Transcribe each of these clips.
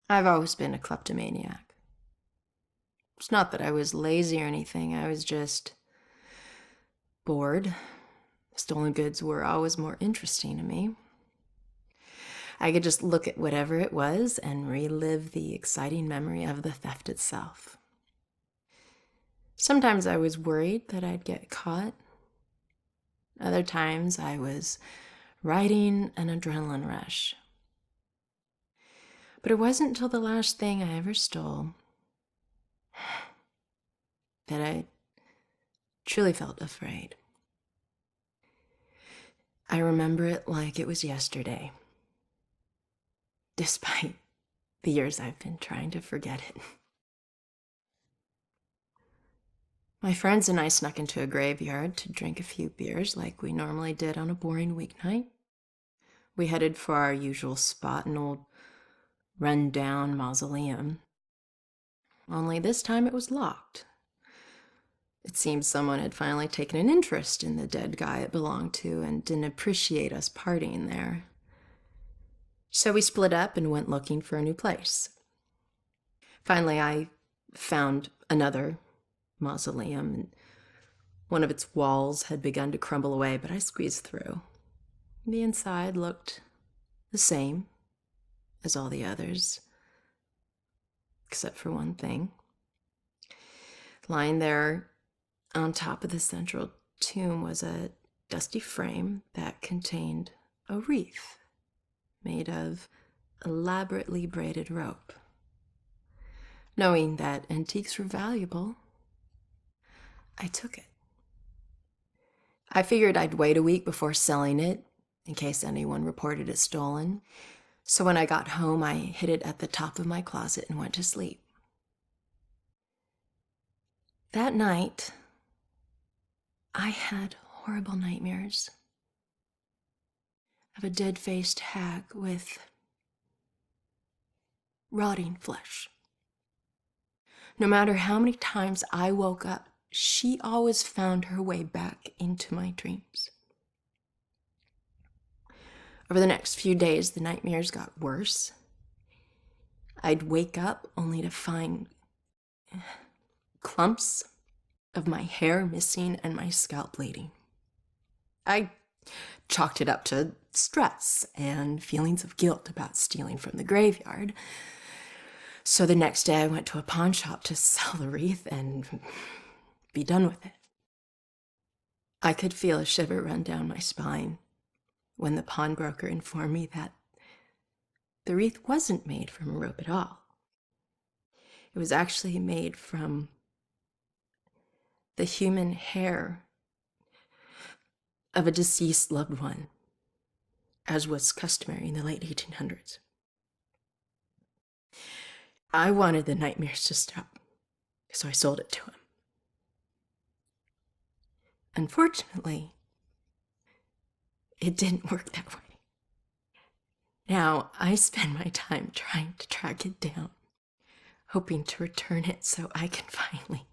I've always been a kleptomaniac. It's not that I was lazy or anything, I was just bored. Stolen goods were always more interesting to me. I could just look at whatever it was and relive the exciting memory of the theft itself. Sometimes I was worried that I'd get caught. Other times I was riding an adrenaline rush. But it wasn't until the last thing I ever stole that I truly felt afraid. I remember it like it was yesterday, despite the years I've been trying to forget it. My friends and I snuck into a graveyard to drink a few beers like we normally did on a boring weeknight. We headed for our usual spot, an old run-down mausoleum. Only this time it was locked. It seemed someone had finally taken an interest in the dead guy it belonged to and didn't appreciate us partying there. So we split up and went looking for a new place. Finally, I found another mausoleum, and one of its walls had begun to crumble away, but I squeezed through. The inside looked the same as all the others, except for one thing. Lying there on top of the central tomb was a dusty frame that contained a wreath made of elaborately braided rope. Knowing that antiques were valuable, I took it. I figured I'd wait a week before selling it in case anyone reported it stolen. So when I got home, I hid it at the top of my closet and went to sleep. That night, I had horrible nightmares of a dead-faced hag with rotting flesh. No matter how many times I woke up, she always found her way back into my dreams. Over the next few days, the nightmares got worse. I'd wake up only to find clumps of my hair missing and my scalp bleeding. I chalked it up to stress and feelings of guilt about stealing from the graveyard. So the next day I went to a pawn shop to sell the wreath and be done with it. I could feel a shiver run down my spine when the pawnbroker informed me that the wreath wasn't made from a rope at all. It was actually made from the human hair of a deceased loved one, as was customary in the late 1800s. I wanted the nightmares to stop, so I sold it to him. Unfortunately, it didn't work that way. Now I spend my time trying to track it down, hoping to return it so I can finally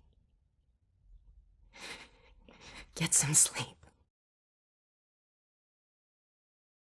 get some sleep.